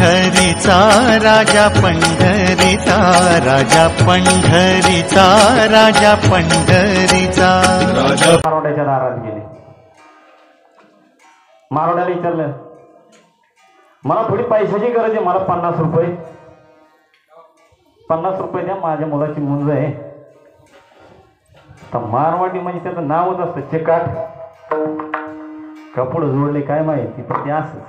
पंढरीचा राजा पंढरीचा राजा पंढरीचा राजा पंढरीचा राजा मारोड्याच्या दारात गेले. मारोड्याला विचारलं, मला थोडी पैशाची गरज आहे, मला 50 रुपये 50 रुपये द्या, माझ्या मुलाची मुंज आहे. तर मारवाडी म्हणजे त्याचं नावच असतं चिकाट, कपड जोडले काय माहिती, पण ते असंच.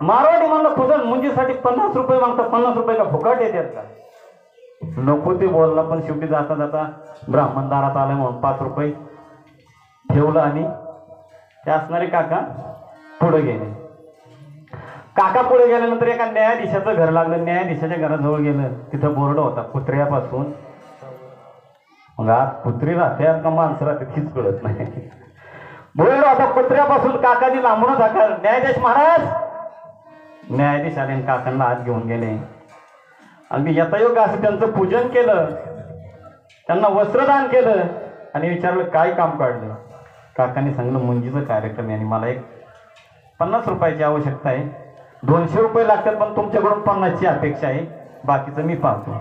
मारवाडी म्हणलं खुदन मुंजीसाठी 50 रुपये मागता, 50 रुपये का फुकट येतात का? नको ते बोलला, पण शेवटी जाता जाता ब्राह्मण दारात आलं म्हणून 5 रुपये ठेवलं आणि ते असणारे काका पुढे गेले. काका पुढे गेल्यानंतर एका न्यायाधीशाचं घर लागलं. न्यायाधीशाच्या घराजवळ गेलं, तिथं बोर्ड होता कुत्र्यापासून. मग आज कुत्री राहत्यात का माणसं राहतात हीच कळत नाही. बोर्ड होता कुत्र्यापासून, काकानी लांबूनच हाका, न्यायाधीश महाराज. न्यायाधीश आले, काकांना आत घेऊन गेले. अगदी यथायोग्य असं त्यांचं पूजन केलं, त्यांना वस्त्रदान केलं आणि विचारलं काय काम काढलं. काकांनी सांगितलं मुंजीचं कार्यक्रम आहे आणि मला एक 50 रुपयाची आवश्यकता आहे. 200 रुपये लागतात, पण तुमच्याकडून 50ची अपेक्षा आहे, बाकीचं मी पाहतो.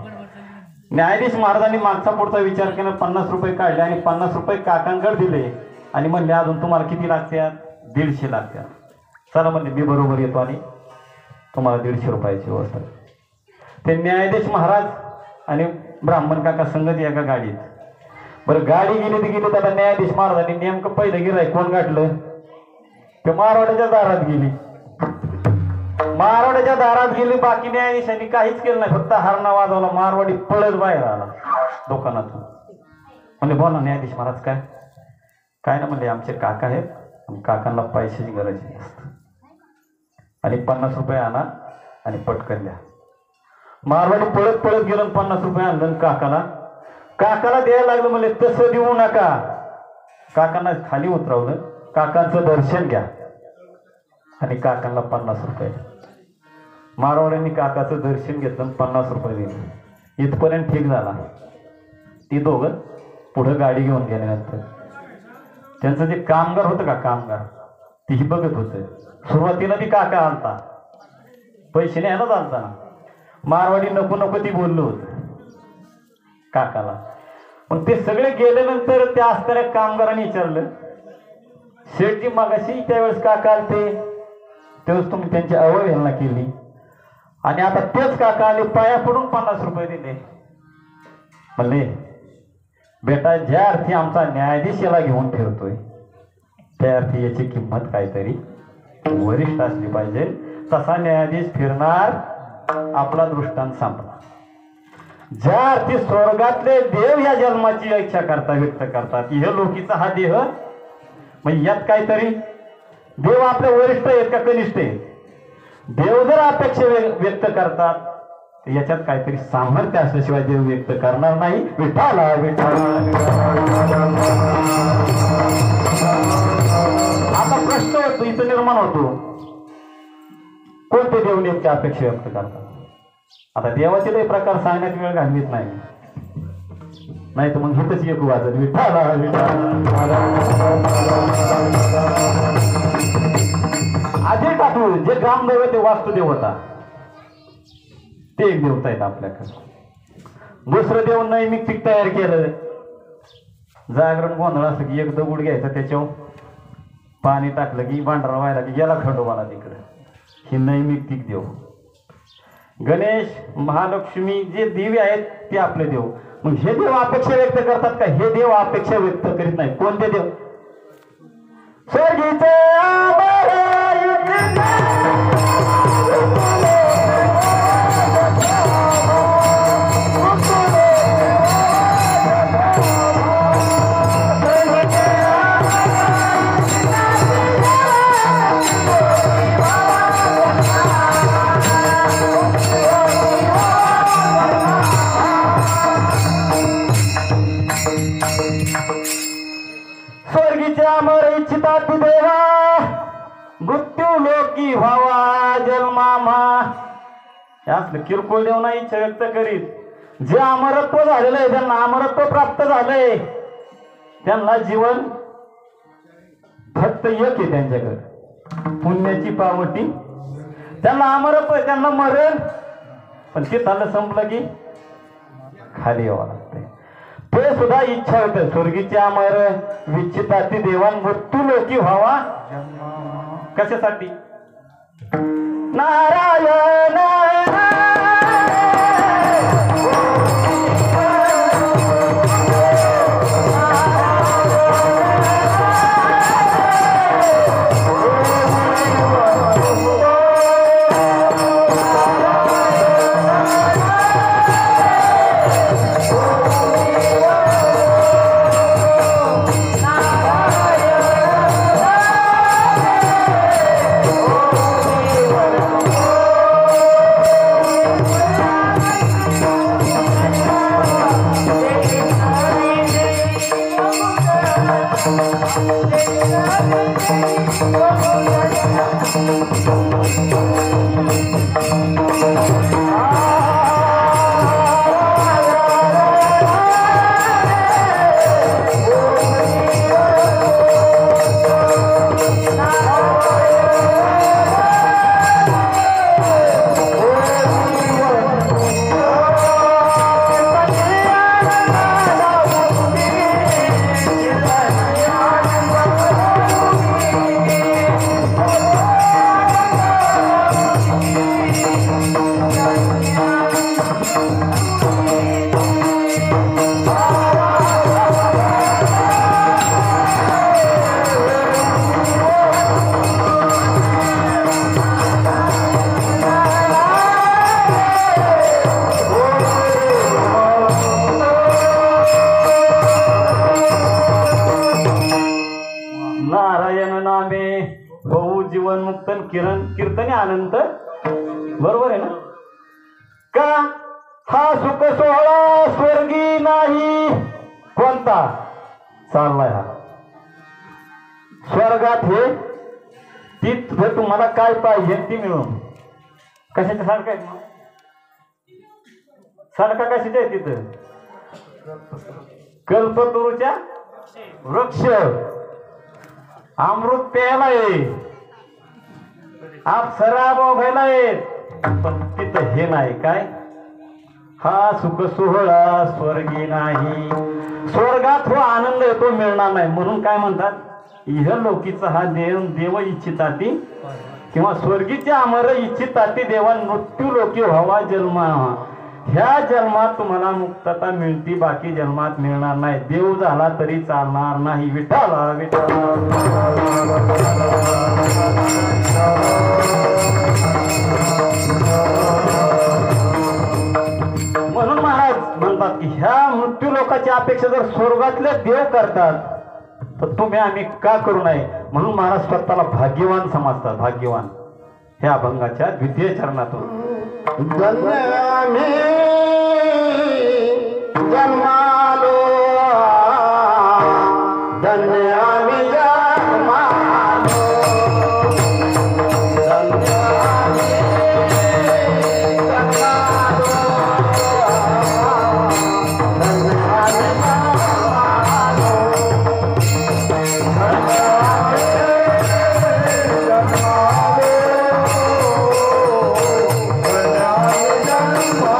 न्यायाधीश महाराजांनी मागचा पुढचा विचार केला, 50 रुपये काढले आणि 50 रुपये काकांकडे दिले आणि म्हणले अजून तुम्हाला किती लागतात? 150 लागतात. चला म्हणले मी बरोबर येतो आणि तुम्हाला 150 रुपयाची व्यवस्था. ते न्यायाधीश महाराज आणि ब्राह्मण काका संगत एका गाडीत. बरं गाडी गेली तर गेली. आता न्यायाधीश महाराजांनी नेमकं पहिलं गिऱ्हाईक कोण गाठलं? ते मारवाड्याच्या दारात गेली. मारवाड्याच्या दारात गेली. बाकी न्यायाधीशांनी काहीच केलं नाही, फक्त हरणा वाजवला. मारवाडी पळत बाहेर आला दुकानातून. म्हणजे बोला न्यायाधीश महाराज काय काय ना म्हणले, आमचे काका आहेत, काकांना पैशाची गरज आहे आणि 50 रुपये आणा आणि पटकन द्या. मारवाडी पळत पळत गेलं, 50 रुपये आणलं काकाला द्यायला लागलं. म्हणले तसं देऊ नका. काकांना खाली उतरवलं, काकांचं दर्शन घ्या आणि काकांना 50 रुपये. मारवाड्यांनी काकाचं दर्शन घेतलं, 50 रुपये दिले. इथपर्यंत ठीक झाला. ती दोघं पुढं गाडी घेऊन गेल्यानंतर त्यांचं जे कामगार होतं का, कामगार तीही बघत होते. सुरुवातीला ती काका आलता, पैसे न्यायलाच आलता ना. मारवाडी नको नको ती बोललो होत काकाला. पण ते सगळे गेल्यानंतर त्या असणाऱ्या कामगारांनी विचारलं, शेठजी मागाशी त्यावेळेस काका आलते, त्यावेळेस तुम्ही त्यांची अवहेलना केली आणि आता तेच काका आले, पाया पडून 50 रुपये दिले. म्हणले बेटा, ज्या अर्थी आमचा न्यायाधीश याला घेऊन फिरतोय त्या अर्थी याची किंमत काहीतरी वरिष्ठ असली पाहिजे. तसा न्यायाधीश फिरणार, आपला दृष्टांत संपला. ज्या अर्थी स्वर्गातले देव या जन्माची इच्छा करतात, व्यक्त करतात की हे लोकीचा हा देह, म्हणजे यात काहीतरी देव आपले वरिष्ठ आहेत का कनिष्ठ आहेत? देव जर अपेक्षा व्यक्त करतात तर याच्यात काहीतरी सामर्थ्य असल्याशिवाय देव व्यक्त करणार नाही. विठाला विठाला. आता प्रश्न होतो इथं निर्माण होतो, कोणते देव नेमच्या अपेक्षा व्यक्त करतात? आता देवाचे लय प्रकार सांगण्यात वेळ घालवीत नाही तर मग हिथच एक वाजत विठाला विठाला. आधी टाकू जे ग्रामदेव ते वास्तुदेव होता, ते एक देवता आहेत आपल्याकडे. दुसरं देव नैमित्तिक तयार केलं. जागरण गोंधळ असं की एक दगड घ्यायचा, त्याच्यावर पाणी टाकलं की भांडारा व्हायला की गेला खंडोबाला तिकडं. ही नैमित्तिक देव. गणेश, महालक्ष्मी जे देवी आहेत ते आपले देव. मग हे देव अपेक्षा व्यक्त करतात का? हे देव अपेक्षा व्यक्त करीत नाही. कोणते देव? स्वर्गीचे अमर इच्छिता देवा, मृत्यू लोकी व्हावा जन्मामा. असलं किरकोळ देव नाही इच्छा व्यक्त करीत. जे अमरत्व झालेलं आहे, ज्यांना अमरत्व प्राप्त झालंय, त्यांना जीवन फक्त एक आहे त्यांच्याकडे, पुण्याची पावटी. त्यांना अमरत्व आहे, त्यांना मरण, पण ते त्याला संपलं की खाली यावं लागतंय. ते सुद्धा इच्छा होते स्वर्गीचे अमर विच्छिता ती देवान मृत्यू लोकी व्हावा. कशासाठी? नारायण कीर्तने अनंत. बरोबर आहे ना? का हा सुख सोहळा स्वर्गी नाही. कोणता चाललाय हा स्वर्गात? हे तिथे तुम्हाला काय पाहिजे ती मिळून. कशाच्या सारखं आहे मग? सारखा कशाच्या आहे तिथं? कल्पतरूच्या वृक्ष, अमृत प्यायला आहे, अप्सरा बघायला आहेत, पण तिथं हे नाही. काय? हा सुख सोहळा स्वर्गी नाही. स्वर्गात हो आनंद येतो मिळणार नाही. म्हणून काय म्हणतात? इहलोकीचा हा देव इच्छिताती किंवा स्वर्गीचे अमर इच्छिताती देवा मृत्यू लोकी व्हावा जन्मा. ह्या जन्मात तुम्हाला मुक्तता मिळती, बाकी जन्मात मिळणार नाही. देव झाला तरी चालणार नाही. विठ्ठला विठ्ठला. म्हणून महाराज म्हणतात की ह्या मृत्यू लोकांची अपेक्षा जर स्वर्गातले देव करतात तर तुम्ही आम्ही का करू नये. म्हणून महाराज स्वतःला भाग्यवान समजतात. भाग्यवान ह्या अभंगाच्या द्वितीय चरणातून. धन्य आम्ही जन्मालो, धन्य आम्ही जन्मालो, धन्य आम्ही जन्मालो, धन्य आम्ही जन्मालो, धन्य आम्ही जन्मालो.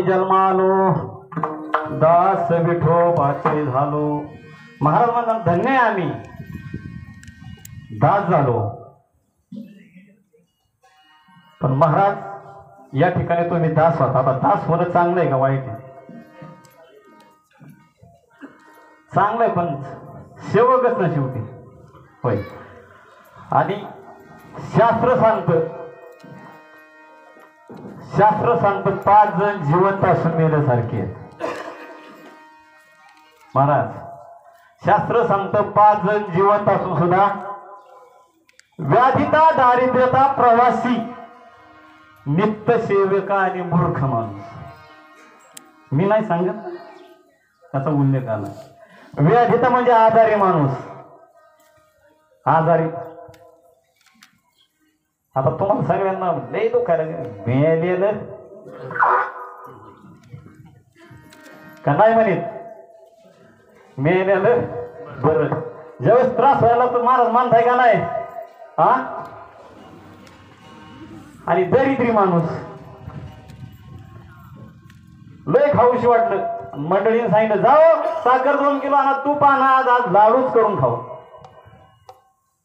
आम्ही जन्मालो दास विठोबाचे झालो. महाराज म्हणतात धन्य आहे आम्ही दास झालो. पण महाराज या ठिकाणी तुम्ही दास होता. आता दास होणं चांगलं आहे का वाईट आहे? चांगलं आहे पण सेवकच ना शेवटी होय. आणि शास्त्र सांगतं 5 जण जिवंत असून मेल्यासारखे आहेत. महाराज शास्त्र सांगतं 5 जण जिवंत असून सुद्धा व्याधिता दारिद्र्यता प्रवासी नित्य सेवका आणि मूर्ख माणूस. मी नाही सांगत त्याचा उल्लेख आला. व्याधिता म्हणजे आजारी माणूस. आजारी आता तुम्हाला सगळ्यांना लय दुखायला मेलेलं का नाही म्हणित मेलेलं बरं. ज्यावेळेस त्रास व्हायला तर महाराज मानताय का नाही? हा. आणि दरिद्री माणूस लय खाऊशी वाटलं. मंडळीने सांगितलं जाओ साखर 2 किलो आणा, तूप आणा, आज लाडूच करून खाऊ.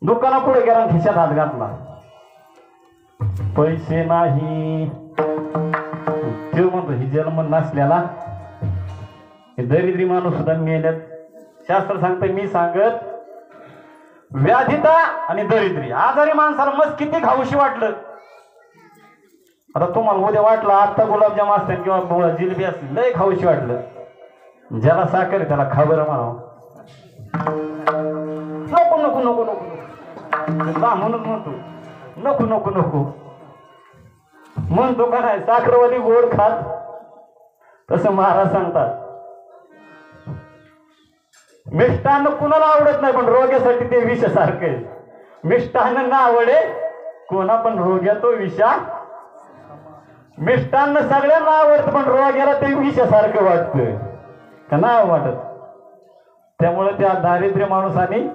दुकाना पुढे गेला खिशात हात घातला. पैसे नाही. ते म्हणतो ही जन्म नसल्याला हे दरिद्री माणूस सुद्धा मेल्यात. शास्त्र सांगतं मी सांगत व्याधिता आणि दरिद्री आजारी माणसाला मस्त किती खाऊशी वाटलं. आता तुम्हाला उद्या वाटलं आत्ता गुलाबजाम असतात किंवा जिलेबी असते लय खाऊशी वाटलं. ज्याला साखर त्याला खा बरं म्हणावं. नको नको नको नको म्हणून म्हणतो नको नको नको म्हणतो का नाही. साखरवाली गोड खात तसं महाराज सांगतात मिष्टान्न कुणाला आवडत नाही पण रोग्यासाठी ते विषासारखं आहे. मिष्टान्न ना आवडे कोणा पण रोग्या तो विषा. मिष्टान्न सगळ्यांना आवडतं पण रोग्याला ते विषासारखं वाटतं का नाही वाटत. त्यामुळे त्या दारिद्र्य माणूस आणि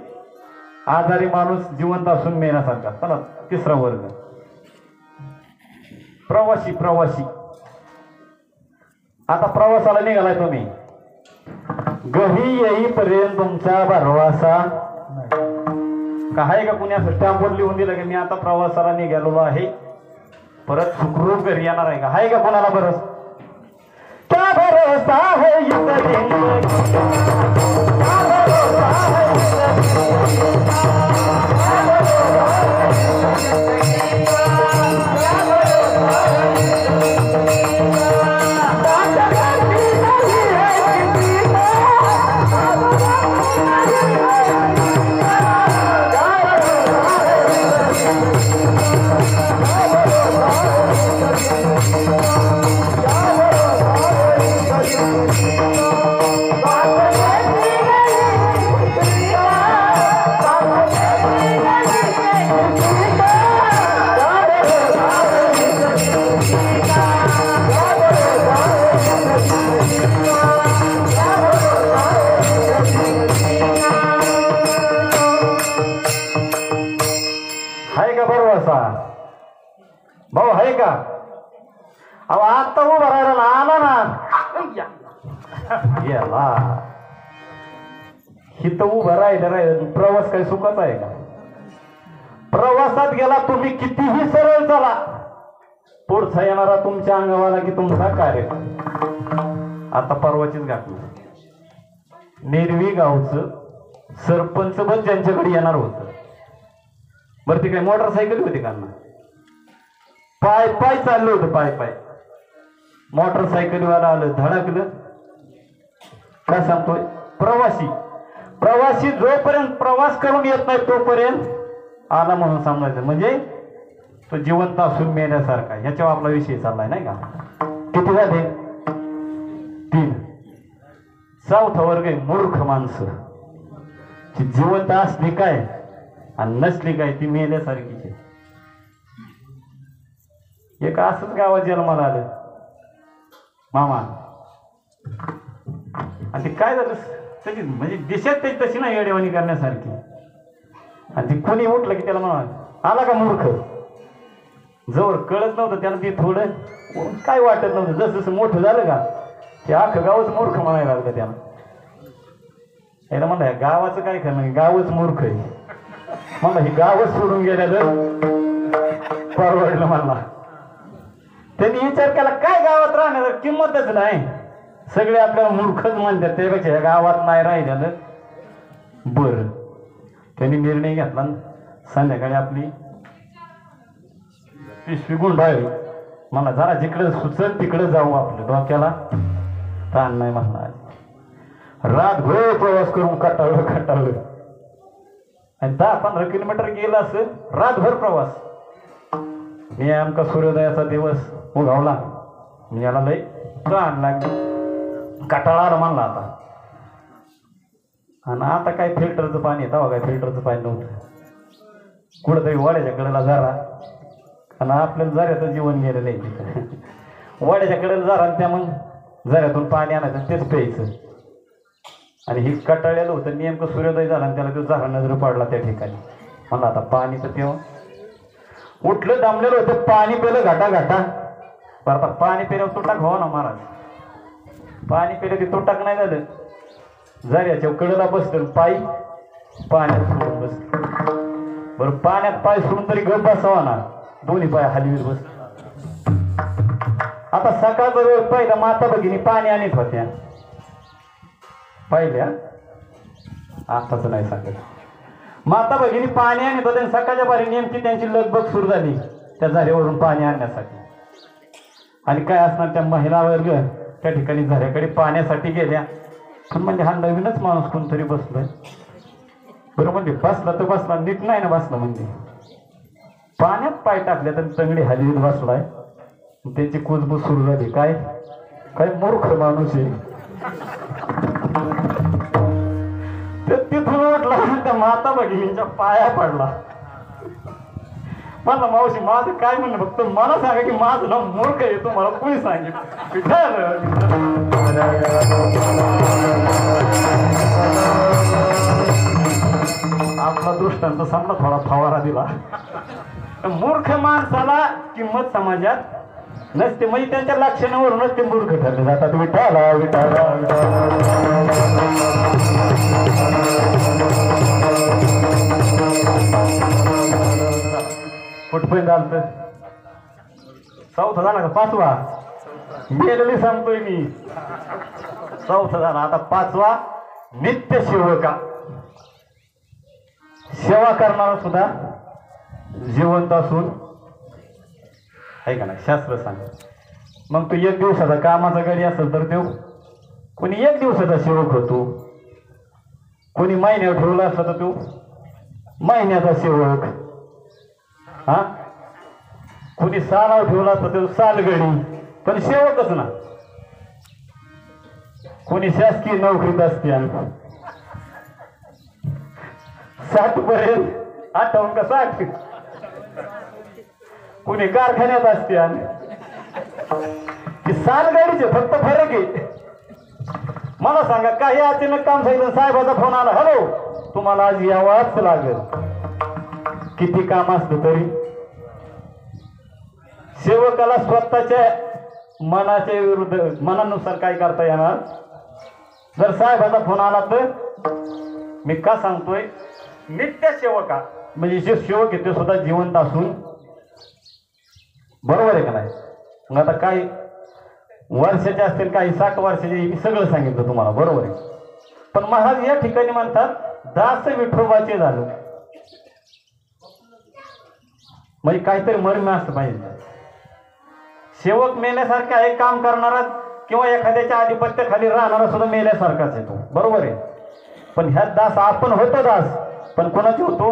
आजारी माणूस जिवंत असून मेल्यासारखा. चला 3रा वर्ग प्रवासी. आता प्रवासाला निघालाय तुम्ही. घरी येईपर्यंत तुमचा भरवासा का आहे का? कुणी असं स्टॅम्पवर लिहून दिलं की मी आता प्रवासाला निघालेलो आहे परत सुखरूप घरी येणार आहे का? आहे का कोणाला? बरं क्या भरोसा है भाऊ आहे का? अहो आता उभा राहिला आला ना गेला. हिथं उभं राहिलं प्रवास काही सुखाचा आहे का? प्रवासात गेला तुम्ही कितीही सरळ चला पुढचा येणारा तुमच्या अंगावाला की तुमचा कार्य. आता परवाचीच घटना नेरवी गावचं सरपंच पण ज्यांच्याकडे येणार होतं. बरं ते काय मोटरसायकल होती का? पाय पाय चाललं होतं. पाय मोटरसायकलवाला आलं धडकलं. काय सांगतोय? प्रवासी जोपर्यंत प्रवास करून येत नाही तोपर्यंत आला म्हणून समजायचं. म्हणजे तो जिवंत असून मेल्यासारखा. ह्याच्यावर आपला विषय चाललाय नाही का? किती झाले? 3. 4था वर्ग आहे मूर्ख माणसं. ती जिवंत असली काय आणि नसली काय ती मेल्यासारखीच आहे. एक असंच गावात जन्माला आलं मामा आणि ते काय झालं त्याची म्हणजे दिशा त्याची तशी ना येडेवाणी करण्यासारखी. आणि ती कोणी उठलं की त्याला म्हणा आला का मूर्ख. जवळ कळत नव्हतं त्याला ते थोडं काय वाटत नव्हतं. जसं जसं मोठं झालं का ते अख्खं गावच मूर्ख म्हणायला लागलं त्याला. याला म्हणलं ह्या गावाचं काय खरं, गावच मूर्ख आहे. म्हणलं हे गावच सोडून गेलेलं परवडलं मला. त्यांनी विचार केला काय गावात राहण्याचं किंमतच नाही, सगळे आपल्याला मूर्खच म्हणतात, त्यापेक्षा ह्या गावात नाही राहिलेलं बरं. त्यांनी निर्णय घेतला. संध्याकाळी आपली पिशवी गुंडाळली. मला जरा जिकडे सुचल तिकडे जाऊ, आपल्या डोक्याला ताण नाही म्हणणार. रातभर प्रवास करून कटाळलं आणि 10-15 किलोमीटर गेला असेल. रातभर प्रवास. मी आमका सूर्योदयाचा दिवस उगवला. मी याला लय ताण लागली, कटाळा आला म्हणला आता. आणि आता काय फिल्टरचं पाणी येतं काय, फिल्टरचं पाणी नव्हतं. कुठंतरी वाड्याच्या कडेला जरा, आणि आपल्याला झऱ्याचं जीवन गेलेलं आहे तिथं. वाड्याच्या कडेला जरा, त्या मग झऱ्यातून पाणी आणायचं तेच प्यायचं. आणि ही कटाळलेलं होतं. नेमकं सूर्योदय झाला आणि त्याला तो झरा नजर पडला त्या ठिकाणी. म्हणलं आता पाणी तर तेव्हा उठलं, दमलेलं होतं. पाणी पिलं घाटा बरं. आता पाणी पिल्यावर तुटाक हो ना महाराज. पाणी पिलं की तुटाक नाही झालं. झऱ्याच्या कडेला बसलं, पायी पाण्यात सोडून बसलं. बरं पाण्यात पाय सोडून तरी गप बसावा ना, दोन्ही पाय हलवीत बस. आता सकाळचा वेळ पहिला माता भगिनी पाणी आणत होत्या पहिल्या, आताच नाही सांगत. माता भगिनी पाणी आणत होत्या. सकाळच्या पारी नेमकी त्यांची लगबग सुरू झाली त्या झऱ्यावरून पाणी आणण्यासाठी. आणि काय असणार त्या महिला वर्ग त्या ठिकाणी झऱ्याकडे पाण्यासाठी गेल्या. पण म्हणजे हा नवीनच माणूस कोणतरी बसलोय. बरं म्हणजे बसला तर बसला, नीट नाही ना बसला. म्हणजे पाण्यात पाय टाकले तर तंगडी हलवीत बसलाय. त्यांची कुजबूज सुरू झाली. काय काय मूर्ख माणूस आहे. तिथून उठला, त्या माता भगिनींच्या पाया पडला. म्हणलं मावशी माझं काय म्हणलं, फक्त मला सांगा की माझं नाव मूर्ख आहे, तुम्हाला कोणी सांगितलं. आपला दृष्टांत समजा थोडा फवारा दिला. मूर्ख माणसाला किंमत समाजात नसते, म्हणजे त्यांच्या लक्षणावरूनच ते मूर्ख ठरले जातात. विठाला विठाला कुठपर्यंत आलं? चौथा झाला का पाचवा? गेलेली सांगतोय मी. चौथा झाला, आता पाचवा. नित्य सेवका. सेवा करणारा सुद्धा जिवंत असून आहे का ना, शास्त्र सांग. मग तो एक दिवसाचा कामाचा गडी असेल तर तो कोणी एक दिवसाचा सेवक होतो, कोणी महिन्यावर ठेवला असला तर तो महिन्याचा सेवक. हा, कोणी सालावर ठेवला असला तो सालगडी, पण सेवकच ना. कोणी शासकीय नोकरीत असते 60 पर्यंत, 58 का 60. कोणी कारखान्यात असते की सालगाडीचे फक्त फरक आहे. मला सांगा, काही अचानक काम सांगितलं, साहेबाचा फोन आला, हॅलो तुम्हाला आज यावाच लागेल. किती काम असलं तरी सेवकाला स्वतःच्या मनाच्या विरुद्ध मनानुसार काय करता येणार. जर साहेबाचा फोन आला तर मी का सांगतोय, नित्य सेवका म्हणजे जे सेवक आहे ते सुद्धा जिवंत असून, बरोबर आहे का नाही. मग आता काही वर्षाचे असतील, काही 60 वर्षाचे, मी सगळं सांगितलं तुम्हाला, बरोबर आहे. पण महाराज या ठिकाणी म्हणतात दास विठोबाचे झालं, म्हणजे काहीतरी मर्म असतं पाहिजे. सेवक मेल्यासारखा आहे, काम करणारा किंवा एखाद्याच्या आधिपत्याखाली राहणारा सुद्धा मेल्यासारखाच आहे तो, बरोबर आहे. पण ह्यात दास आपण होतो दास, पण कोणाचे होतो?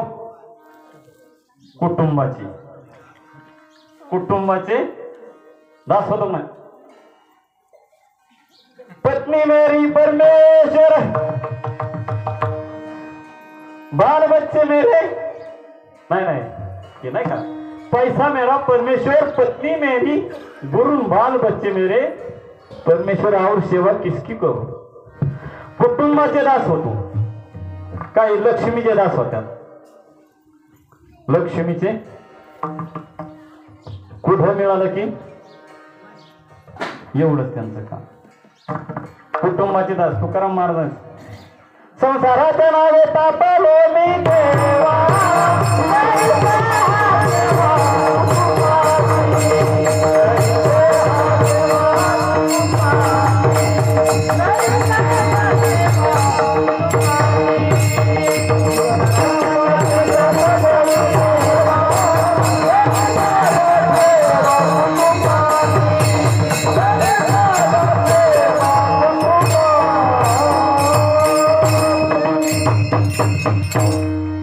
कुटुंबाचे दास होतो ना. पत्नी मेरी परमेश्वर, बाल बच्चे मेरे, नाही ये नाही का, पैसा मेरा परमेश्वर, पत्नी मेरी गुरु, बाल बच्चे मेरे परमेश्वर, और सेवा किसकी करू. कुटुंबाचे दास होतो. काही लक्ष्मीचे दास होत्या. लक्ष्मीचे कुठं मिळालं की एवढंच त्यांचं काम. कुटुंबाचे दास तुकाराम महाराज. संसाराच्या नावे तापलो मी देवा,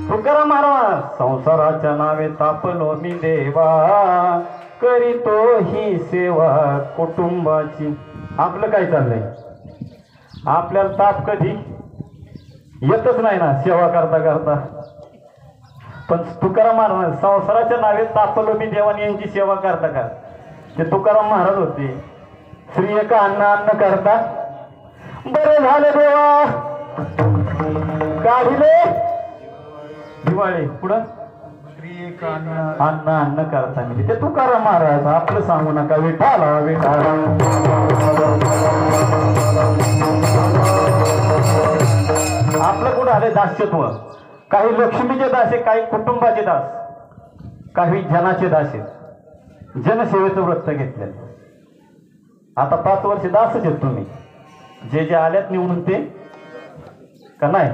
तुकाराम महाराज. संसाराच्या नावे तापलो मी देवा, करीतो ही सेवा कुटुंबाची. आपलं काय चाललंय? आपल्याला ताप कधी येतच नाही ना सेवा करता करता. पण तुकाराम महाराज संसाराच्या नावे तापलो मी देवानी यांची सेवा करता का? ते तुकाराम महाराज होते. श्री एका अन्न अन्न करता. बरे झाले देवा, काढिले दिवाळी पुढं अन्न अन्न करता मी. ते तुकाराम महाराज. आपलं सांगू नका विठाला विठाला. आपलं कुठं आले दास्यत्व. काही लक्ष्मीचे दास आहे, काही कुटुंबाचे दास, काही जनाचे दास आहेत. जनसेवेचं व्रत घेतलेलं. आता 5 वर्ष दासच आहेत तुम्ही. जे आल्यात निवडून ते का नाही?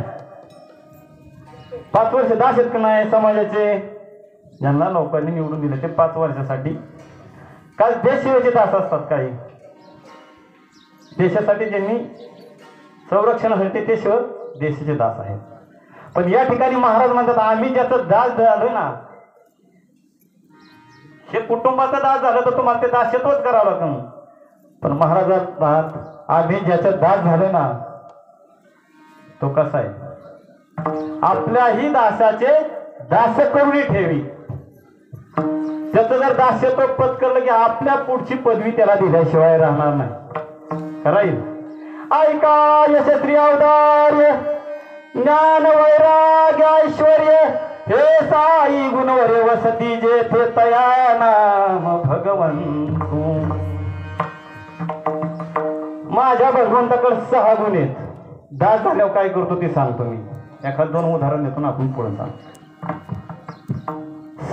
5 वर्ष दास आहेत का नाही समाजाचे? ज्यांना लोकांनी निवडून दिले ते 5 वर्षासाठी. काही देशसेवेचे दास असतात. काही देशासाठी ज्यांनी संरक्षणासाठी ते शिव देशाचे दास आहेत. पण या ठिकाणी महाराज म्हणतात आम्ही ज्याचं दास झालोय ना, हे कुटुंबाचा दास झालं तर तुम्हाला ते दास्यत्वच करावं लागतं. पण महाराजात आम्ही ज्याचं दास झालोय ना, तो कसा आहे? आपल्याही दासाचे दास करून ठेवी. त्याचं जर दास्यत्व पत्करलं की आपल्या पुढची पदवी त्याला दिल्याशिवाय राहणार नाही. राहील. ऐका यशस्वी अवतार्य, ज्ञान वैराग्य ऐश्वर्य हे साई गुणवरे वसती जेथे तया नाम भगवंतू. माझ्या भगवंताकडे 6 गुण आहेत. दास झाल्यावर काय करतो ते सांगतो मी. एखाद 2 उदाहरण देतो ना आपण पुढे सांग.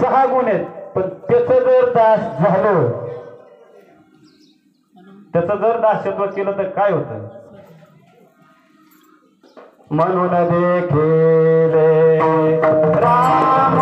6 गुण आहेत. पण त्याचं जर दास झालं, त्याचं जर दास्यत्व केलं तर काय होतं? म्हणून देखील राम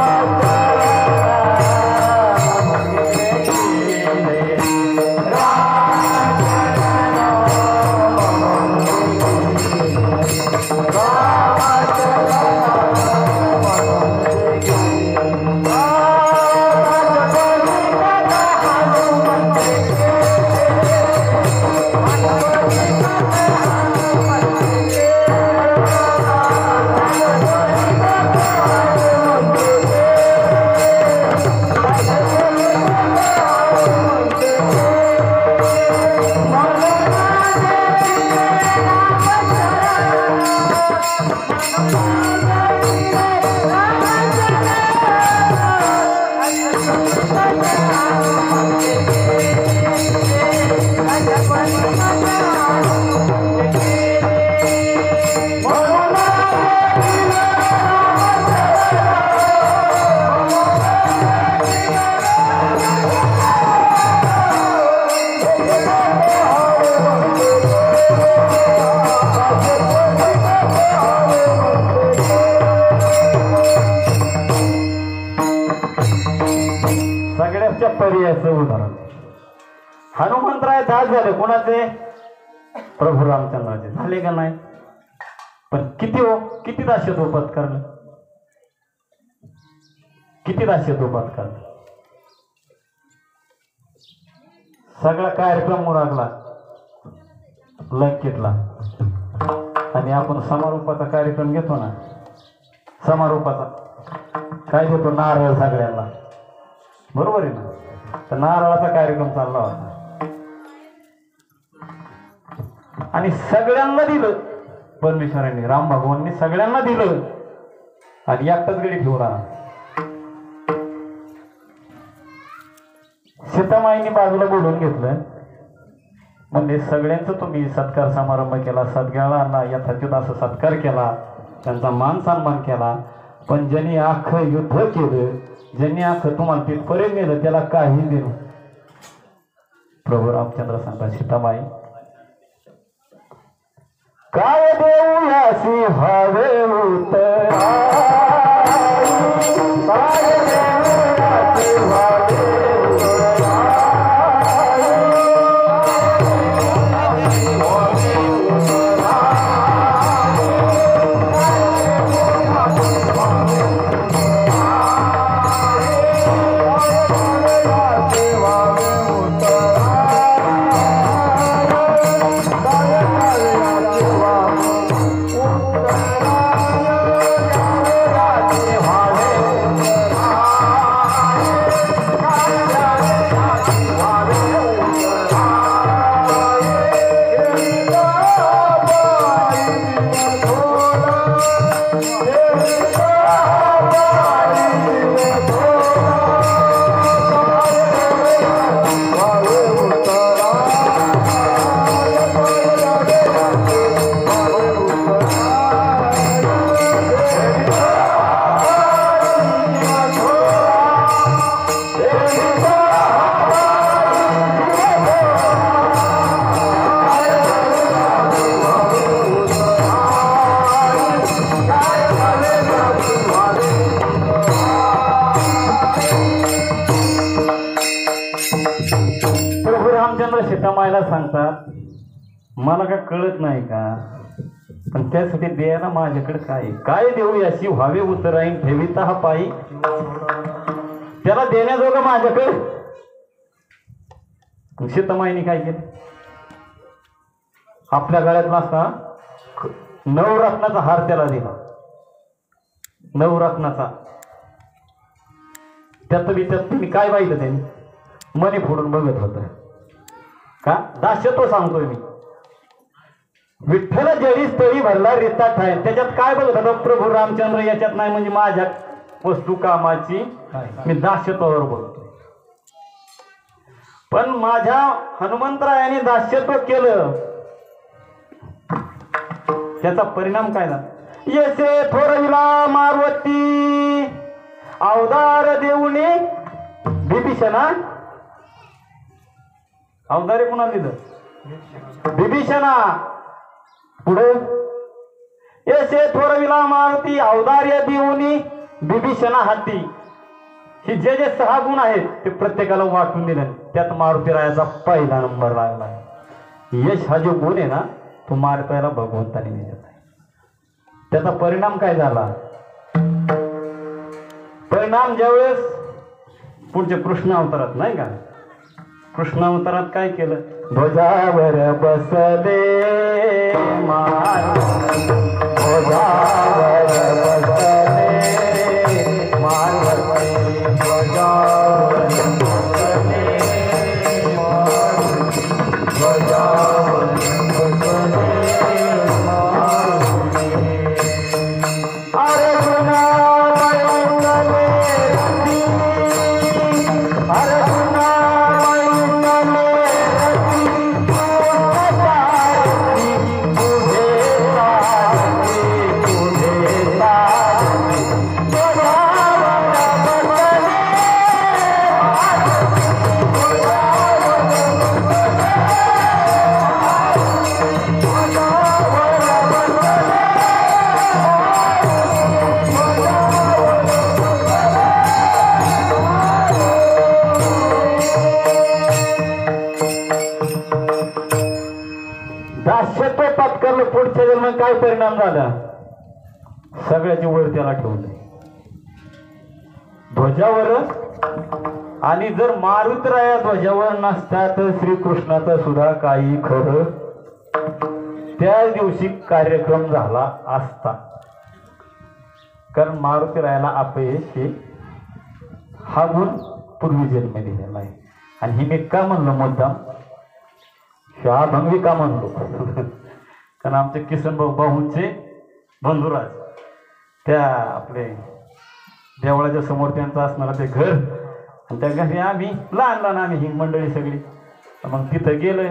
पर्यायाचं उदाहरण. हनुमंतराय दास झाले कोणाचे? प्रभू रामचंद्राचे. झाले का नाही? पण किती दास्यत्व पत्करलं? किती दास्यत्व पत्करलं? सगळा कार्यक्रम उरकला लंकेतला. आणि आपण समारोपाचा कार्यक्रम घेतो ना, समारोपाचा काय देतो? नारळ सगळ्यांना. बरोबर आहे ना? तर नारळाचा कार्यक्रम चालला होता आणि सगळ्यांना दिलं परमेश्वरांनी. राम भगवाननी सगळ्यांना दिलं आणि एकटाच गडी ठेवून राहणार. सीतामाईंनी बाजूला बोलवून घेतलं. म्हणजे सगळ्यांचं तुम्ही सत्कार समारंभ केला, सगळ्यांना यथाचित असं सत्कार केला, त्यांचा मान सन्मान केला. पण ज्यांनी अख्खं युद्ध केलं, ज्यांनी अख्खं तुम्हाला तिथपर्यंत नेलं, त्याला काही दिलं. प्रभू रामचंद्र सांगतात, सीताबाई काय देऊ यासी हवे उतराई, काय देऊ यासी हवे सीतामाईला सांगतात, मला काय कळत नाही का, पण त्यासाठी द्यायला माझ्याकडे काय देऊ याची व्हावे उतराईन ठेविता हा पायी, त्याला देण्याजोगं माझ्याकडे. सीतामाईने काय केलं, आपल्या गळ्यात नसता नवरत्नाचा हार त्याला दिला, नवरत्नाचा. त्यात तुम्ही काय पाहिलं, त्यांनी मनी फोडून बघत होत का, दास्यत्व सांगतोय मी. विठ्ठल जळी स्थळी भरला रिता ठाय, त्याच्यात काय बघत होता प्रभू रामचंद्र, याच्यात नाही म्हणजे माझ्या वस्तू कामाची मी दास्यत्वावर बोलतोय. पण माझ्या हनुमंतरायाने दास्यत्व केलं, त्याचा परिणाम काय झाला. येसे थोरविला मारुती अवतार देऊने बिभीषणा, अवतारे कुणाला दिलं, बिभीषणा. पुढे येसे थोरविला मारुती अवतार्य देऊनी बिभीषणा हाती. ही जे जे 6 गुण आहेत ते प्रत्येकाला वाटून दिले, त्यात मारुतीरायाचा पहिला नंबर लागला. यश हा जो गुण आहे ना, तो मारुतीला भगवंताने दिलेला आहे. त्याचा परिणाम काय झाला, परिणाम ज्यावेळेस पुढच्या कृष्ण अवतारात नाही का, कृष्ण अवतारात काय केलं, ध्वजावर बसले ध्वजावर बसले मारुती, ध्वजावर बसले ध्वजावर बसले मारुती. अर्जुना मंगले रती, अर्जुना पुढच्या जन्मात काय परिणाम झाला, सगळ्याची वर त्याला ठेवलं ध्वजावर. आणि जर मारुतीराया ध्वजावर नसता तर श्रीकृष्णाचा सुद्धा काही खरं त्या दिवशी कार्यक्रम झाला असता. कारण मारुतीरायाला अपयश हे हा गुण पूर्वी जन्म दिलेला आहे. आणि ही मी का म्हणलो मुद्दाम, हा भंगी का म्हणलो, कारण आमचे किसनभाऊ भाऊंचे बंधुराज, त्या आपले देवळाच्या समोर त्यांचं असणार ते घर, आणि त्या घरी आम्ही लहान लहान आम्ही ही मंडळी सगळी, मग तिथं गेलोय.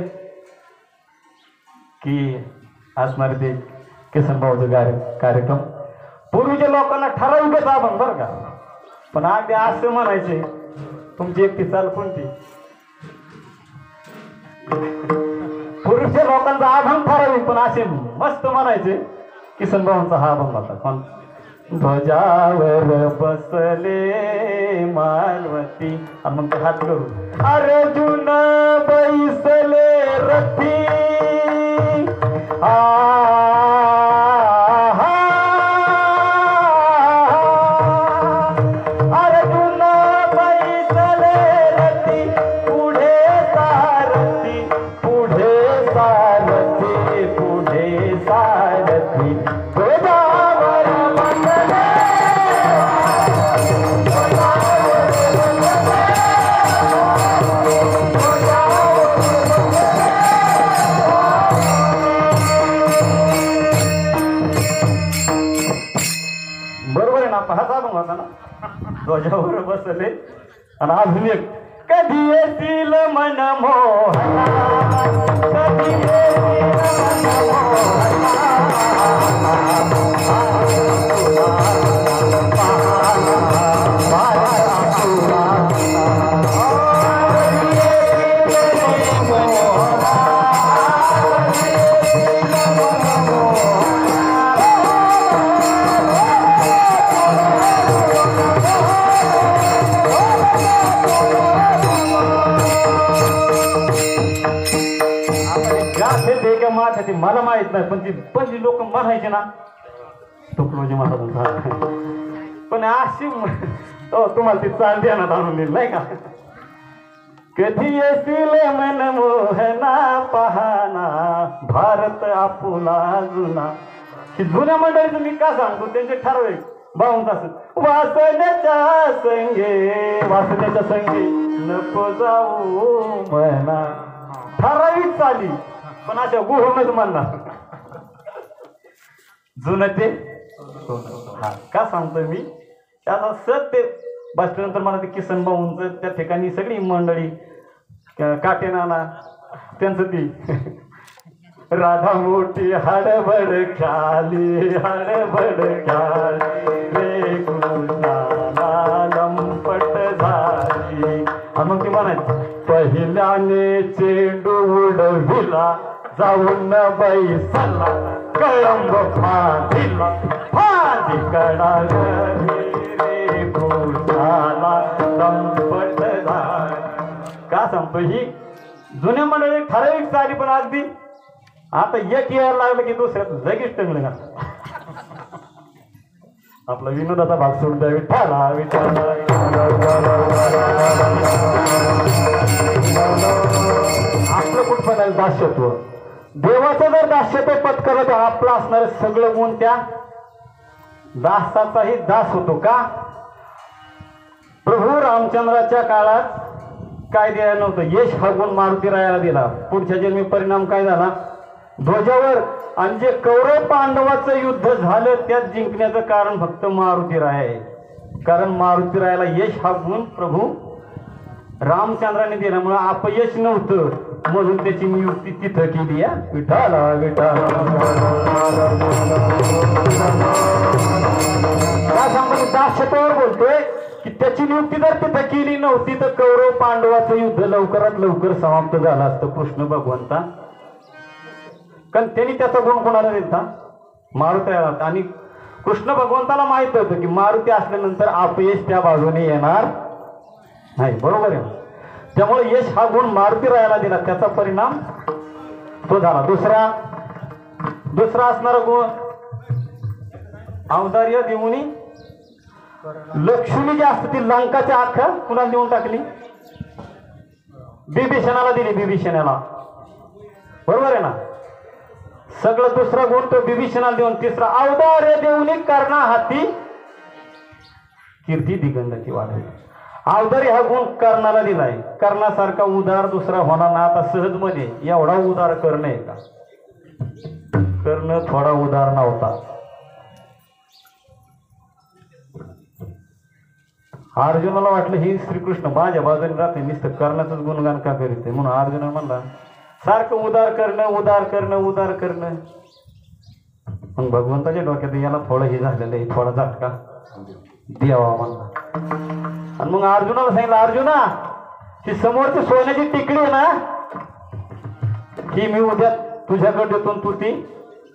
की असणारे ते किसन भाऊचं कार्यक्रम पूर्वीच्या लोकांना ठराविकच आपण बरं का, पण अगदी असं म्हणायचे तुमची एकटी चाल कोणती. पूर्वीच्या लोकांचा अभंग ठराविक पण असे मस्त म्हणायचे. किसन भाऊंचा हा अभंग होता पण ध्वजावर बसले मालवती आणि मग ते हात करू अर्जुन बैसले रथी अर्जुन बैसले रथी पुढे सारथी पुढे सारथी पुढे सारथी ध्वजावर बसले बरोबर आहे ना. पाहता पण होता ना ध्वजावर बसले. आणि अजून एक कधी येतील मन मोहना कधी येतील ते मला माहित नाही पण जी लोक म्हणायचे ना तुकडोजी महाराजांचा पण अशी तुम्हाला ती चाल देण्यात आणून दिली नाही का. कधी येतील मन मोहना पाहना भारत आपुला जुना. ही जुन्या मंडळीचं मी का सांगतो त्यांचे ठरवे बाहून तास वासण्याच्या संगे नको जाऊ म्हणा ठराविक चाली पण अशा गुहूनच म्हणणार जुनं ते हा का सांगतोय मी त्याचा सत्य बसल्यानंतर मला ते किसन भाऊंच त्या ठिकाणी सगळी मंडळी काटे नाना त्यांचं ती राधा मोठी हडबड ख्याली हडबड ख्याली रे कृष्णाला लंपट झाली. आणि मग ती म्हणायची पहिल्याने चेंडू उडविला जाऊन बैसला कळंब फांदीला फांदी कडाली रे कृष्णाला लंपट झाली. का सांगतो ही जुन्या मंडळी ठराविक चाली पण अगदी आता एक यायला लागलं की दुसऱ्यात लगेच टंगलं का. आपला विनोदाचा भाग सोडून द्या विठ्ठला विठ्ठला. आपलं कुठं दास्यत्व देवाचं जर दास्यत्व पत्करलं तर आपलं असणारे सगळं गुण त्या दासाचाही दास होतो का. प्रभू रामचंद्राच्या काळात काय द्यायला नव्हतं यश हा गुण मारुती रायाला दिला. पुढच्या जन्मी परिणाम काय झाला ध्वजावर आणि जे कौरव पांडवाचं युद्ध झालं त्यात जिंकण्याचं कारण फक्त मारुती राय आहे. कारण मारुती रायाला यश हा गुण प्रभू रामचंद्राने दिल्यामुळे अपयश नव्हतं म्हणून त्याची नियुक्ती तिथं केली या विठाला विठाला. का सांगतो दास्यत्वावर बोलतोय की त्याची नियुक्ती जर तिथं केली नव्हती तर कौरव पांडवाचं युद्ध लवकरात लवकर समाप्त झालं असतं. कृष्ण भगवंता कारण त्यांनी त्याचा गुण कोणाला दिला मारुतीला. आणि कृष्ण भगवंताला माहित होतं की मारुती असल्यानंतर अपयश त्या बाजूने येणार नाही. बरोबर आहे. त्यामुळे यश हा गुण मारुती रायाला दिला त्याचा परिणाम तो झाला. दुसरा असणारा गुण औदार्य देऊनी लक्ष्मी जी असते ती लंकाच्या आख्या कुणाला देऊन टाकली बिभीषणाला दिली. बिभीषणाला बरोबर आहे ना. सगळं दुसरा गुण तो बिभीषणाला देऊन तिसरा औदार्य देऊन कर्णा हाती कीर्ती दिगंधाची वाढवली. औदार्य हा गुण कर्णाला दिलाय. कर्णासारखा उदार दुसरा होणार ना. आता सहज मध्ये एवढा उदार कर्ण आहे का. कर्ण थोडा उदार नव्हता. अर्जुनाला वाटलं ही श्रीकृष्ण माझ्या बाजूने राहते नुसतं कर्णाचंच गुणगान का करीत म्हणून अर्जुन म्हणला सारखं उदार करणं उदार करणं उदार करणं. मग भगवंताच्या डोक्यात याला थोडं हे झालेलं आहे, थोडा झटका द्यावा म्हणला. आणि मग अर्जुनाला सांगितलं, अर्जुना ही समोरची सोन्याची टिकडी आहे ना, ही मी उद्या तुझ्याकडे देतो, तू ती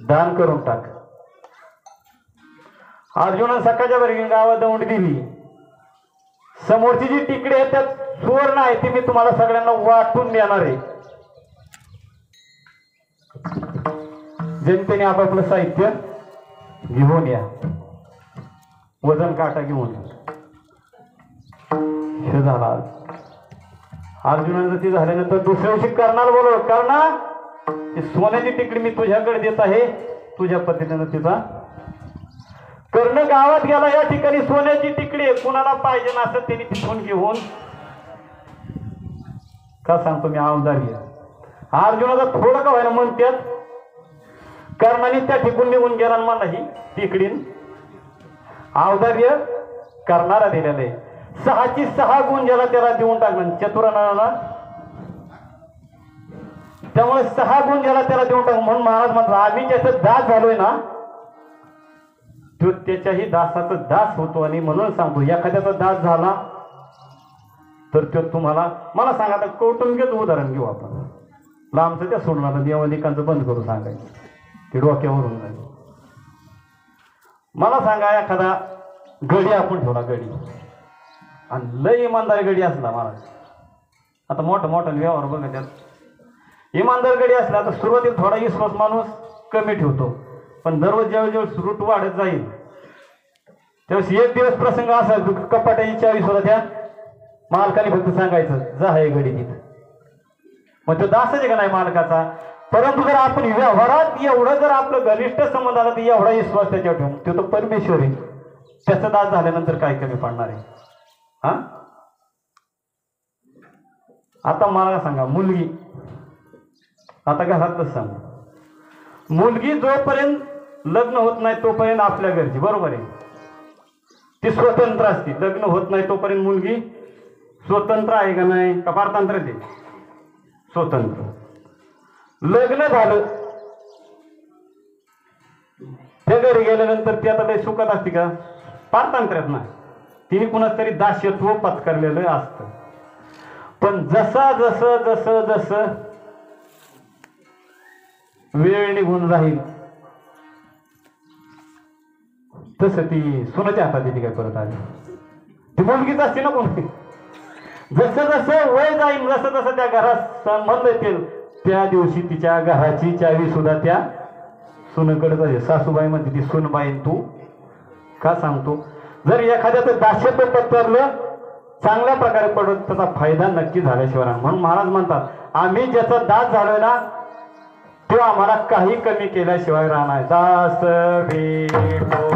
दान करून टाक. अर्जुनाने सकाळच्या वेळी गावात दौंड दिली. समोरची जी टिकडी आहे त्यात सुवर्ण आहे, ती मी तुम्हाला सगळ्यांना वाटून देणार आहे. जनतेने आपापलं साहित्य घेऊन या, वजन काटा घेऊन. हे झाला. अर्जुनाचं ते झाल्यानंतर दुसऱ्या दिवशी कर्णाला बोलव, कर्णा ती सोन्याची टिकडी मी तुझ्याकडे देत आहे, तुझ्या पद्धतीनं तिचा. कर्ण गावात गेला, या ठिकाणी सोन्याची टिकडी आहे, कुणाला पाहिजे ना असं त्यांनी तिथून घेऊन. का सांगतो मी, आवदारी अर्जुनाचा थोडं का व्हायला म्हणतात. कर्णाने त्या ठिकून निघून गेला मला ही टिकडीन अवधार्य करणारा दिलेले. 6ची 6 गुण ज्याला त्याला देऊन टाकलं चतुरानाला, त्यामुळे 6 गुण ज्याला त्याला देऊन टाकलं. म्हणून महाराज म्हणतात आम्ही ज्याचं दास झालोय ना, तो त्याच्याही दासाचा दास होतो. आणि म्हणून सांगतो एखाद्याचा दास झाला तर तो तुम्हाला, मला सांगा आता कौटुंबिक उदाहरण घेऊ आपण, लांबचं त्या सोडून आता देवालिकांचं बंद करू सांगायचं, ते डोक्यावरून जाईल. मला सांगा एखादा गडी आपण ठेवला, गडी आणि लय इमानदार गडी असला महाराज, आता मोठा मोठा व्यवहार बघा त्यात इमानदार गडी असला तर सुरुवातीला थोडा विश्वास माणूस कमी ठेवतो, पण दररोज ज्यावेळेस रूट वाढत जाईल त्यावेळेस एक दिवस प्रसंग असा कपाटाची चावी सुद्धा त्या मालकाने फक्त सांगायचं जा हे गडी तिथं, मग तो दासच आहे का नाही मालकाचा. परंतु जर आपण व्यवहारात एवढं जर आपलं घनिष्ठ संबंध आला तर एवढा विश्वास त्याच्यावर ठेवून तो परमेश्वर आहे, त्याचा दास झाल्यानंतर काय कमी पडणार आहे. हा आता मला सांगा, मुलगी आता घरातच सांग, मुलगी जोपर्यंत लग्न होत नाही तोपर्यंत आपल्या घरची, बरोबर आहे, ती स्वतंत्र असते. लग्न होत नाही तोपर्यंत मुलगी स्वतंत्र आहे का नाही, का पारतंत्र आहे, स्वतंत्र. लग्न झालं त्या घरी गेल्यानंतर ती आता काही सुखात असते का, पारतंत्र्यात ना, तिने कुणाच तरी दास्यत्व पत्करलेलं असतं. पण जसा जसं जसं जसं वेळ निघून राहील तसं ती सोनाच्या हातात येते काय परत आली, ती मुलगीच असते ना कोणती. जसं जसं वय जाईल जसं जसं त्या घरात संबंध येतील त्या दिवशी तिच्या घराची चावी सुद्धा त्या सुनकडे जाईल. सासूबाई म्हणते ती सुनबाई तू का सांगतो, जर एखाद्याचं दास्यत्व पत्करलं चांगल्या प्रकारे पडत त्याचा फायदा नक्की झाल्याशिवाय. म्हणून महाराज म्हणतात आम्ही ज्याचा दास झालोय ना तो आम्हाला काही कमी केल्याशिवाय राहणार. दास भेटो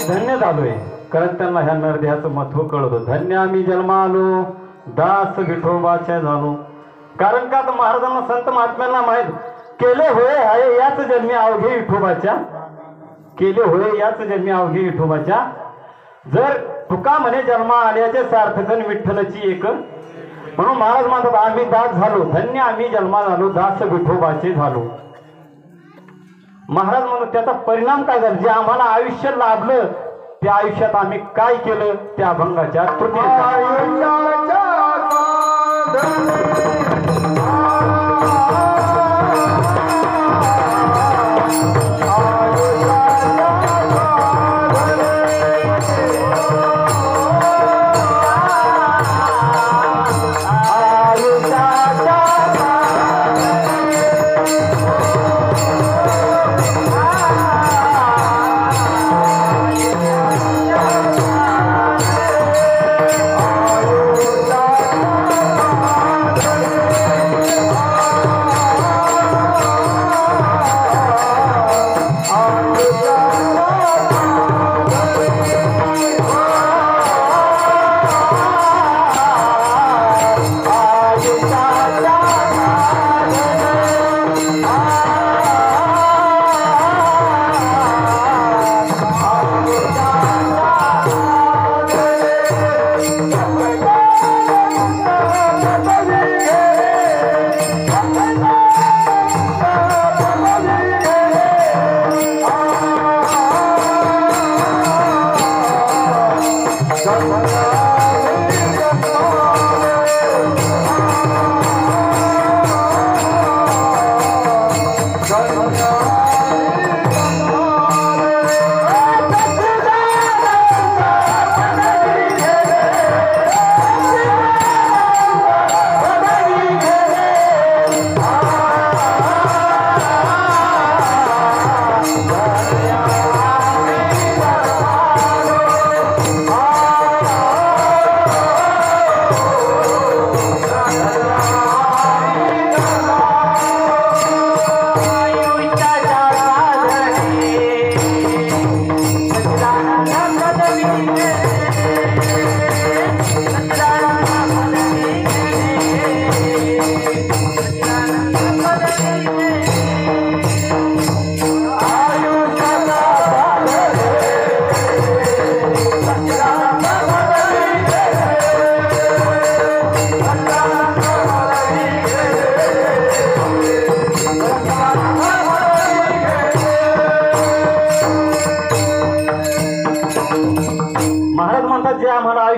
धन्य झालोय, कारण त्यांना ह्या नरदेहाचं महत्व कळतं. धन्य आम्ही जन्मा आलो, दास विठोबाच्या झालो. कारण का तर महाराजांना संत महात्म्यांना माहीत केले होय आहे याच जन्मी अवघे विठोबाच्या, केले होय याच जन्मी अवघे विठोबाच्या. जर तुका म्हणे जन्मा आल्याचे सार्थकन विठ्ठलची एक. म्हणून महाराज म्हणतात आम्ही दास झालो, धन्य आम्ही जन्मा झालो, दास विठोबाचे झालो. महाराज म्हणतात त्याचा परिणाम काय झाला, जे आम्हाला आयुष्य लाभलं त्या आयुष्यात आम्ही काय केलं त्या अभंगाच्या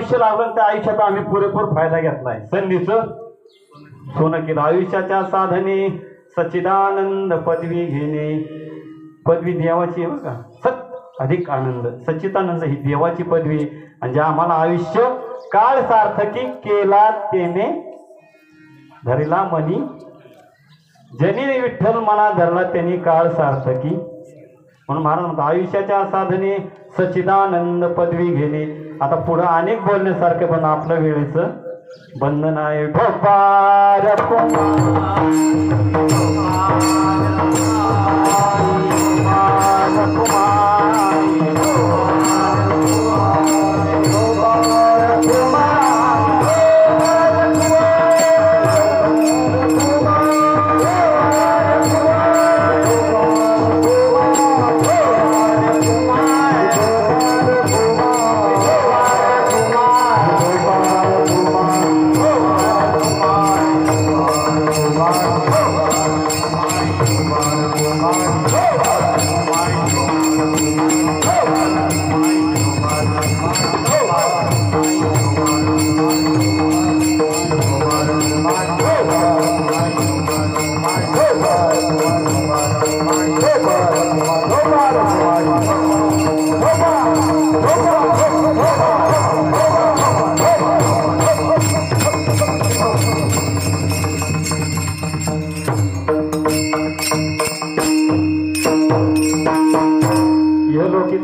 आयुष्य लाभलं त्या आयुष्याचा आम्ही पुरेपूर फायदा घेतलाय. संधीचं सोनं केलं. आयुष्याच्या साधने सच्चिदानंद पदवी घेणे. पदवी देवाची आहे बघा. सत अधिक आनंद. सच्चिदानंद ही देवाची पदवी. आणि जे आम्हाला आयुष्य काळ सार्थकी केला तेने धरिला मनी. जनी विठ्ठल मना धरला त्यांनी काळ सार्थकी. म्हणून महाराज म्हणतात आयुष्याच्या साधने सच्चिदानंद पदवी घेणे. आता पुढं अनेक बोलण्यासारखे पण आपलं वेळेचं बंधन आहे. ढोपार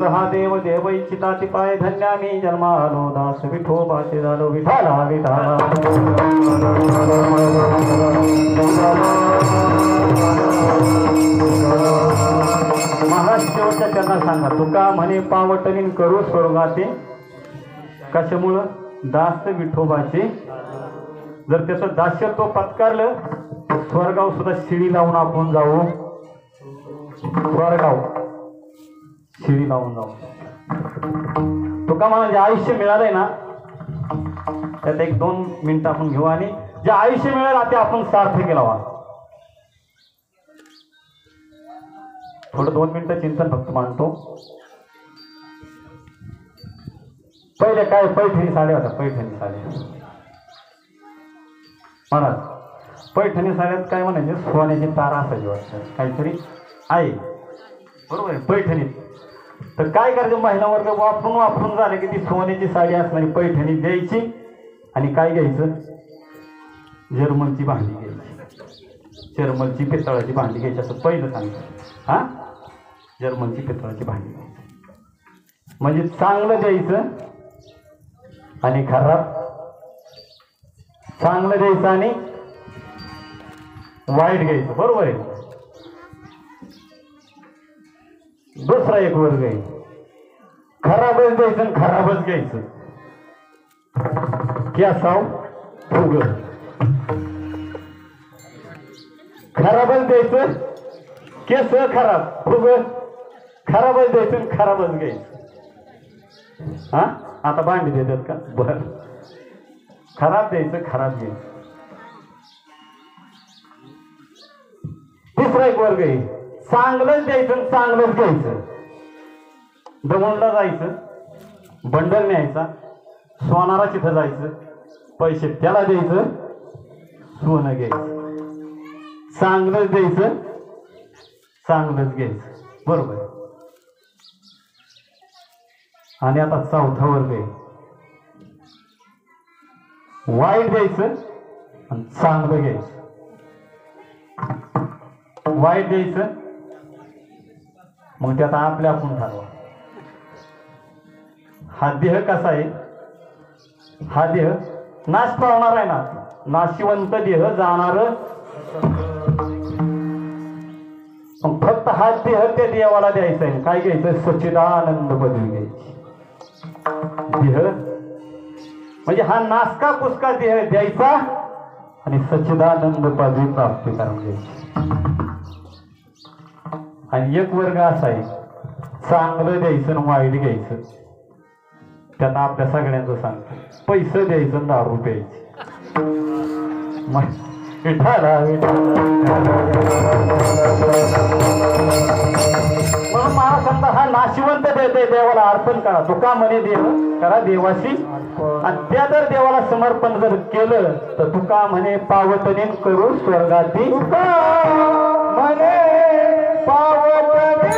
हा देव देव इच्छिताति पाय धन्यामी जन्मालो दास विठोबाचे झालो विठाला विठाला. महाराज शेवटच्या त्यांना सांगा तुका म्हणे पावटलीन करू स्वर्गाचे. कशामुळं? दास विठोबाचे. जर त्याचं दास्यत्व पत्कारलं स्वर्गाव सुद्धा शिडी लावून आपण जाऊ. स्वर्गाव शिडी लावून जाऊ. तुका मला जे आयुष्य मिळालंय ना त्यात 1-2 मिनिटं आपण घेऊ आणि जे आयुष्य मिळालं ते आपण सार्थ केला. थोडं 2 मिनिटं चिंतन फक्त मांडतो. पहिले काय पैठणी साड्या होत्या. पैठणी साड्या महाराज पैठणी साड्यात काय म्हणायचे सोन्याची तारा असायची वाटतं काहीतरी आहे बरोबर आहे पैठणीत. तर काय करायचं महिला वर्ग वापरून झाले की ती सोन्याची साडी असणारी पैठणी द्यायची आणि काय घ्यायचं जर्मनची भांडी घ्यायची. जर्मनची पितळाची भांडी घ्यायची असं पहिलं सांगितलं. हा जर्मनची पितळाची भांडी घ्यायची म्हणजे चांगलं द्यायचं आणि खराब. चांगलं द्यायचं आणि वाईट घ्यायचं बरोबर आहे. दुसरा एक वर्ग आहे खराबच द्यायचं आणि खराबच घ्यायचं. कॅसाव फुग. खराबच द्यायचं केस खराब फुग खराबच द्यायचं आणि खराबच घ्यायचं. हा आता भांडी देतात का? बर खराब द्यायचं खराब घ्यायचं. तिसरा एक वर्ग आहे चांगलंच द्यायचं आणि चांगलंच घ्यायचं. दमणला जायचं बंडल न्यायचा सोनारा तिथं जायचं पैसे त्याला द्यायचं सोनं घ्यायचं. चांगलंच द्यायचं चांगलंच घ्यायचं बरोबर. आणि आता चौथा वर्ग आहे वाईट द्यायचं आणि चांगलं घ्यायचं. वाईट द्यायचं मग त्यात आपल्या आपण ठरवा. हा देह कसा आहे? हा देह नाश पावणार आहे ना. नाशिवंत देह जाणार. फक्त हा देह त्या देवाला द्यायचा आहे. काय घ्यायचं? सच्चिदानंद पदवी घ्यायची. देह म्हणजे हा नासका कुसका देह द्यायचा आणि सच्चिदानंद पदवी प्राप्त करून घ्यायची. आणि एक वर्ग असा आहे चांगलं द्यायचं आणि वाईट घ्यायचं. त्यात आपल्या सगळ्यांचं सांगतो पैसे द्यायचं 10 रुपयाची. विठाला म्हणून महाराजांचा हा नाशिवंत देते देवाला अर्पण करा. तुका म्हणे देव करा देवाशी आणि त्या जर देवाला समर्पण जर केलं तर तुका म्हणे पावतने करू स्वर्गाती. तुका म्हणे पावतने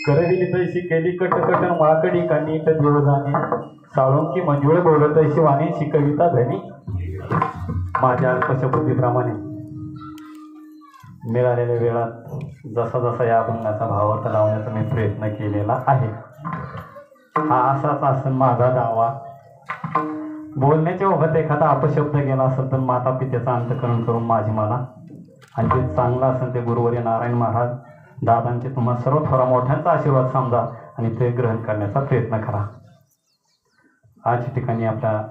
करविली तैसी केली कटकटन माकडी कनीट देवजाने साळुंकी मंजुळ बोलत तैसी वाणीची कविता धनी. माझ्या अल्पशब्दीप्रमाणे मिळालेल्या वेळात जसा जसा या अभंगाचा भावार्थ लावण्याचा मी प्रयत्न केलेला आहे. हा असाच असेल माझा दावा. बोलण्याच्या ओघात एखादा अपशब्द गेला असेल तर माता पित्याचं अंतकरण करून माझी मला आणि ते चांगलं असेल ते गुरुवर्य नारायण महाराज दादांचे तुम्हाला सर्व थोडा मोठ्यांचा आशीर्वाद समजा आणि ते ग्रहण करण्याचा प्रयत्न करा. आज ठिकाणी आपल्या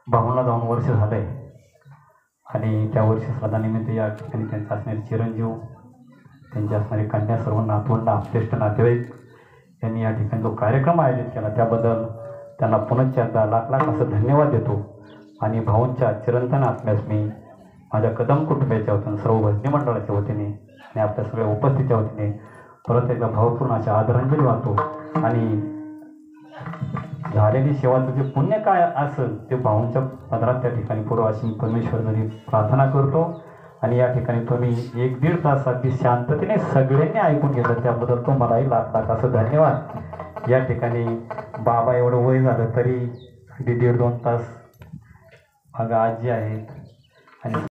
भाऊला 2 वर्ष झालंय आणि त्या वर्षी श्राद्धानिमित्त या ठिकाणी त्यांचे असणारे चिरंजीव, त्यांचे असणारे कन्या, सर्व नातवंड, आपलेष्ट नातेवाईक यांनी या ठिकाणी जो कार्यक्रम आयोजित केला त्याबद्दल त्यांना पुनश्च एकदा लाख लाख असं धन्यवाद देतो. आणि भाऊंच्या चिरंतन आत्म्यास मी माझ्या कदम कुटुंबाच्या वतीने, सर्व भजनी मंडळाच्या वतीने आणि आपल्या सगळ्या उपस्थितीच्या वतीने परत एकदा भावपूर्ण अशी आदरांजली वाहतो. आणि झालेली सेवा तुझे पुण्य काय असेल ते भाऊंच्या पदरात त्या ठिकाणी पूर्व अशी परमेश्वर जरी प्रार्थना करतो. आणि या ठिकाणी तुम्ही 1-1.5 तास अगदी शांततेने सगळ्यांनी ऐकून घेतलं त्याबद्दल तुम्हालाही लाख लाख असं धन्यवाद. या ठिकाणी बाबा एवढं वय झालं तरी 1.5-2 तास मागं आजी आहेत आणि